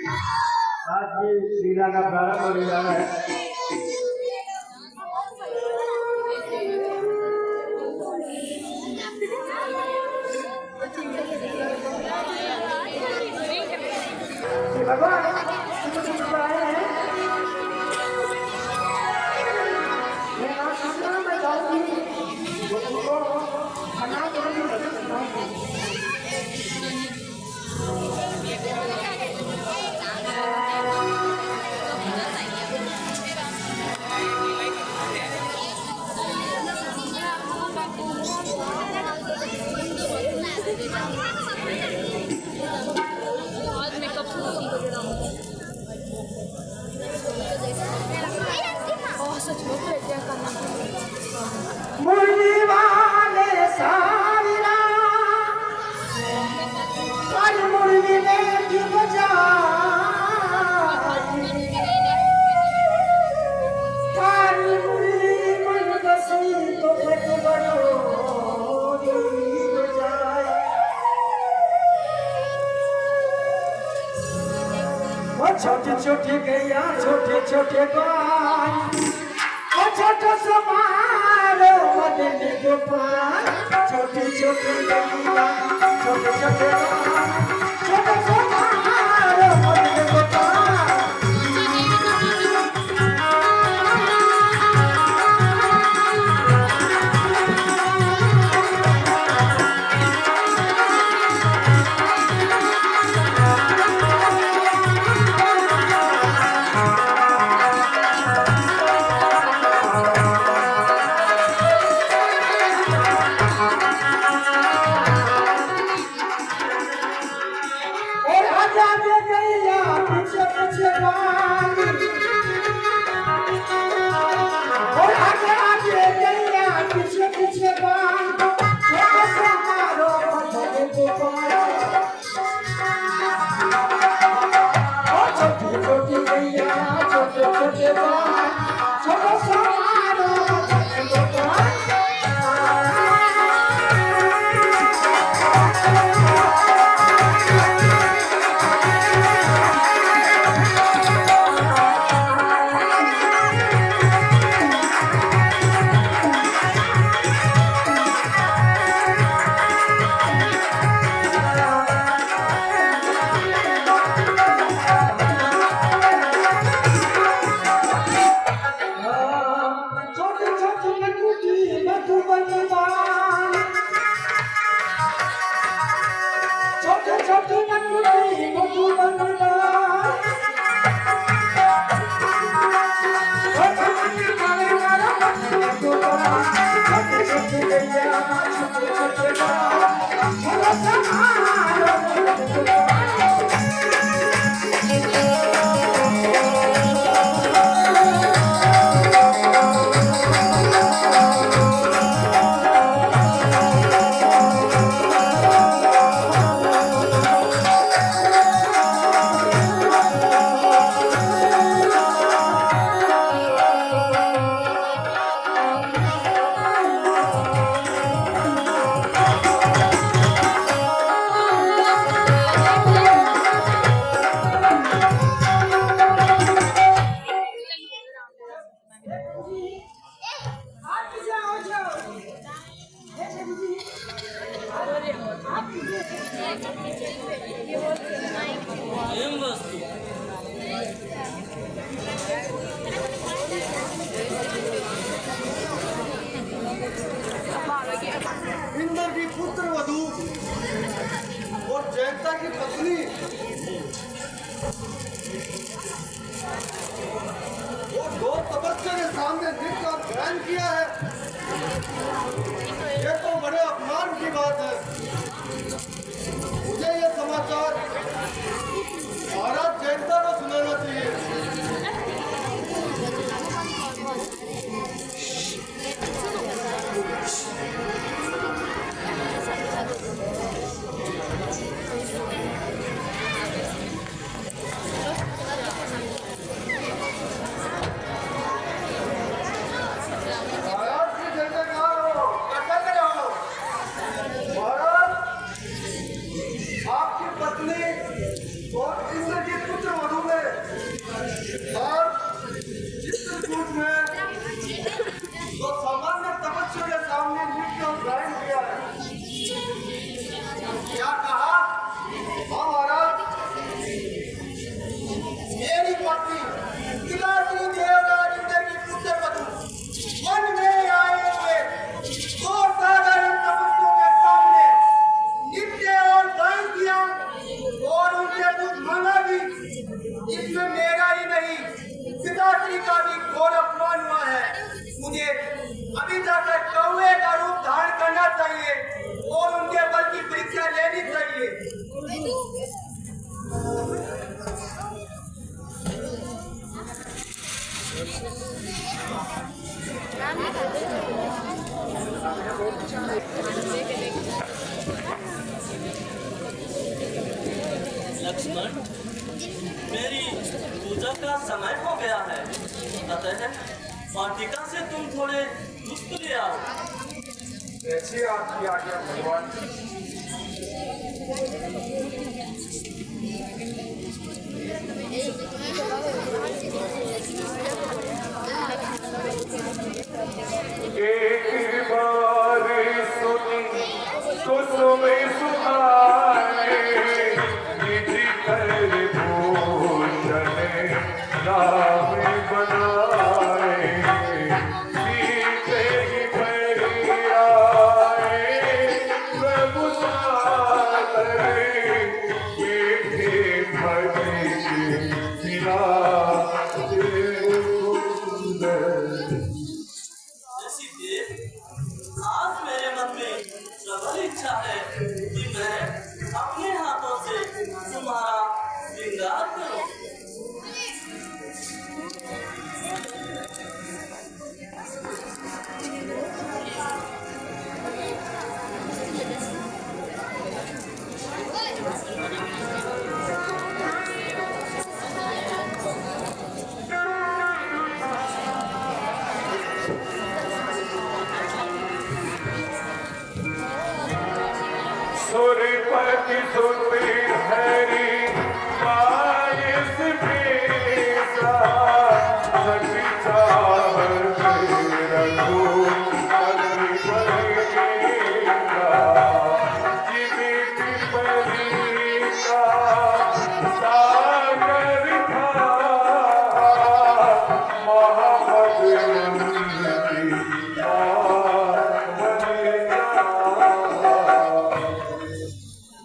आज की लीला का प्रारंभ होने जा रहा है। भगवान मैं आज सामने में जाऊंगी वो तुमको खाना करूंगी बता सकता हूँ। मुरली वाले साविरा सारी मुरली ने की बजाई सारी मुरली मन बसी तो फट बड़ोरी बजाए वो छोटी छोटी गैया छोटे छोटे गाय छोटा समारो मदनी गोपाल छोटे छोटे गैया छोटे छोटे छोटा समारो मदनी गोपाल इंद्र की पुत्र वधू और जयंता की पत्नी वो दो तपस्या के सामने निकल कर बयान किया है। ये तो बड़े अपमान की बात है। मुझे ये समाचार महाराज जयंता को सुनाना चाहिए। मेरी पूजा का समय हो गया है, अतः वाटिका से तुम थोड़े दुष्ट ले आओ। ऐसी आपकी आज्ञा भगवान। एक बार सुनी तो तुम्हें सुनाए, निज कर भूषण राम बनाए, सीते ही भरी आए प्रभु सागर, बैठे भरी सिरा आज मेरे मन में प्रबल इच्छा है कि मैं अपने हाथों से तुम्हारा श्रृंगार करूं। सुरपति सुते हरि पायस पेशा, सखी चाहत रघु अग्नि बलिका, जीवित बलि का सागर था, मोहम्मद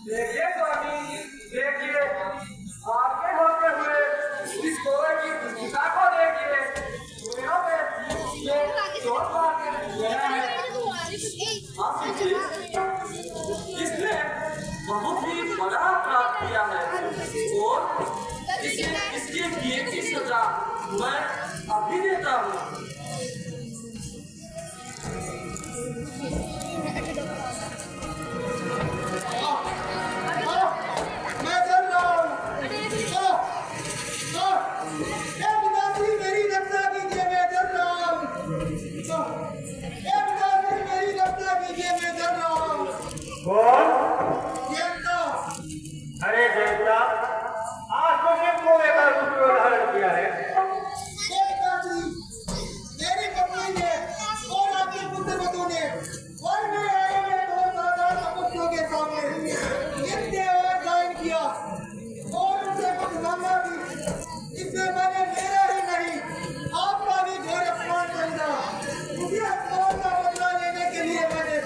देखिए स्वामी, देखिए आगे होते हुए इस कोरे की भूमिका को देखिए। दोनों में ये चोट मार के गया है। इसने बहुत ही बड़ा अपराध किया है और इसके किए की सजा मैं अभी देता हूँ। मैं चल रहा हूँ। ए पिताश्री मेरी रक्षा कीजिए, मैं चल रहा हूँ। ए पिताश्री मेरी रक्षा कीजिए, मैं चल रहा हूँ। कौन? जयंता। अरे जयंता, आज तुमने कोए का रूप धारण किया है। ए पिताश्री, मेरी पत्नी ने और आपके पुत्र वधू ने वन में आए हुए दो साधारण तपस्वियों के सामने नृत्य और गायन किया और उनसे कुछ मांगा भी। इससे मैंने मेरा ही नहीं आपका भी घोर अपमान समझा। उसी अपमान का बदला लेने के लिए मैंने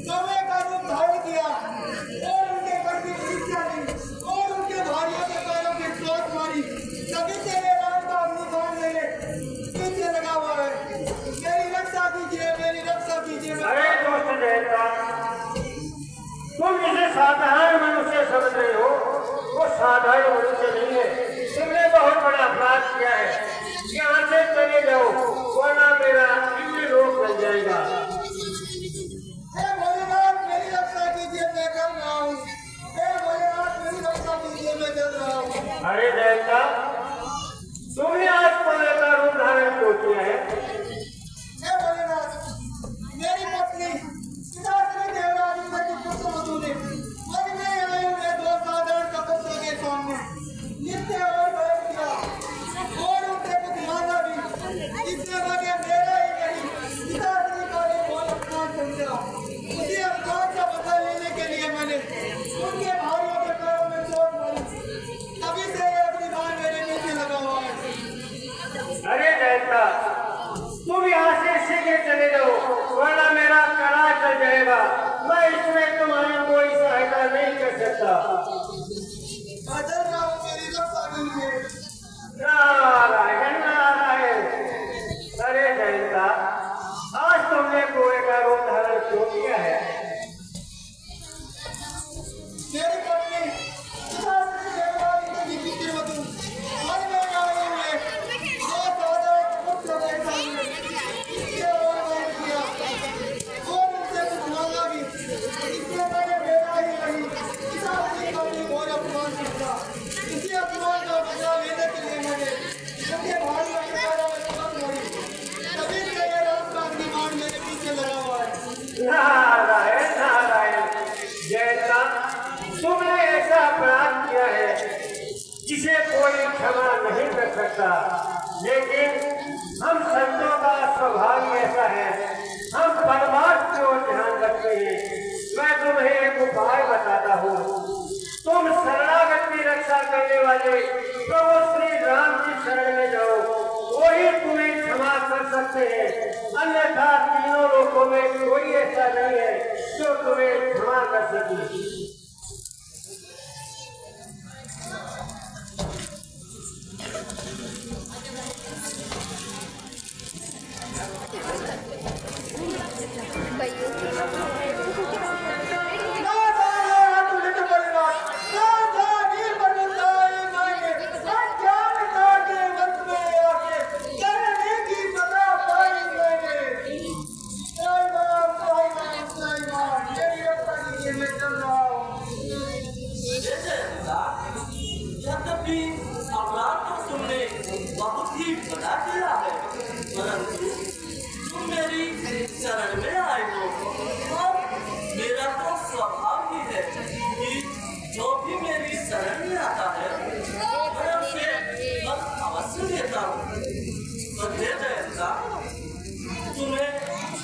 कौवे का रूप धारण किया और उनके घर की परीक्षा ली और उनके भाइयों के पैरों की चोट मारी। तभी तेरे राम का अग्निकांड मेरे पीछे लगा हुआ है। मेरी रक्षा कीजिए, मेरी रक्षा कीजिए। अरे दोस्त जयंता, तुम जिसे साधारण मनुष्य समझ रहे हो, वो साधारण मनुष्य नहीं है। तुमने बहुत बड़ा अपराध किया है। यहाँ से चले जाओ, वरना मेरा इंद्र लोक बन जाएगा। हे भोलेनाथ, मेरी रक्षा कीजिए, मैं कर रहा हूँ। हे भोलेनाथ, मेरी रक्षा कीजिए, मैं कर रहा हूँ। अरे जयंता, तुमने आज कोए का रूप धारण क्यों किया है? हे भोलेनाथ, मेरी पत्नी पिताश्री देवराज की पुत्र वधू ने वन में आए हुए दो साधारण तपस्वियों के सामने नृत्य और गायन किया और उनसे कुछ मांगा भी। इससे लगे मेरा ही नहीं पिताश्री का भी बहुत अपमान समझा। उसी अपमान का बदला लेने के लिए मैंने उनके भाइयों के पैरों में चोट मारी। तभी से ये अग्निकांड मेरे नीचे लगा हुआ है। अरे जयंता, तुम यहाँ से सीधे चले जाओ, वरना मेरा कड़ा चल जाएगा। मैं इसमें तुम्हारी कोई सहायता नहीं कर सकता। बदल रहा हूँ, मेरी रक्षा कीजिए। नारायण नारायण। अरे जयंता, आज तुमने कोए का रूप धारण क्यों किया है? मेरी पत्नी पिताश्री देवराज की पुत्र वधू वन में आए हुए दो साधारण पुत्र के सामने नृत्य और गायन किया और उनसे कुछ मांगा भी। इससे मैंने मेरा ही नहीं पिताश्री का भी सकता, लेकिन हम संतों का स्वभाव ही ऐसा है, हम परमार्थ की ओर ध्यान रखते हैं। मैं तुम्हें एक उपाय बताता हूँ। तुम शरणागत की रक्षा करने वाले प्रभु श्री राम की शरण में जाओ, वही तुम्हें क्षमा कर सकते हैं, अन्यथा तीनों लोकों में कोई ऐसा नहीं है जो तुम्हें क्षमा कर सके। यद्यपि अपराध तो तुमने बहुत ही बड़ा किया है, परंतु तुम मेरी शरण में आए हो, और मेरा तो स्वभाव ही है कि जो भी मेरी शरण में आता है मैं उसे बस अवश्य देता हूँ। तो हे दयालुता, तुम्हें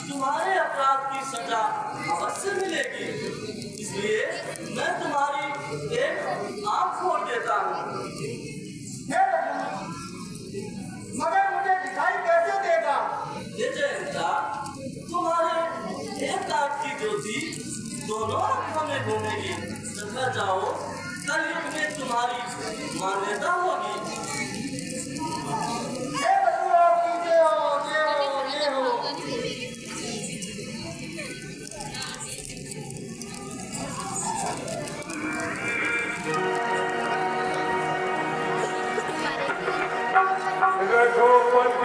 तुम्हारे अपराध की सजा अवश्य मिलेगी, इसलिए मैं तुम्हारी एक आँख खोल देता हूँ। मगर मुझे दिखाई कैसे देगा? ये जयंता, तुम्हारे एक आँख की ज्योति दोनों आँखों में घूमेगी, तथा जाओ कलयुग में तुम्हारी मान्यता होगी। हे प्रभु, आपकी जय हो, जय हो, जय हो। रघुपति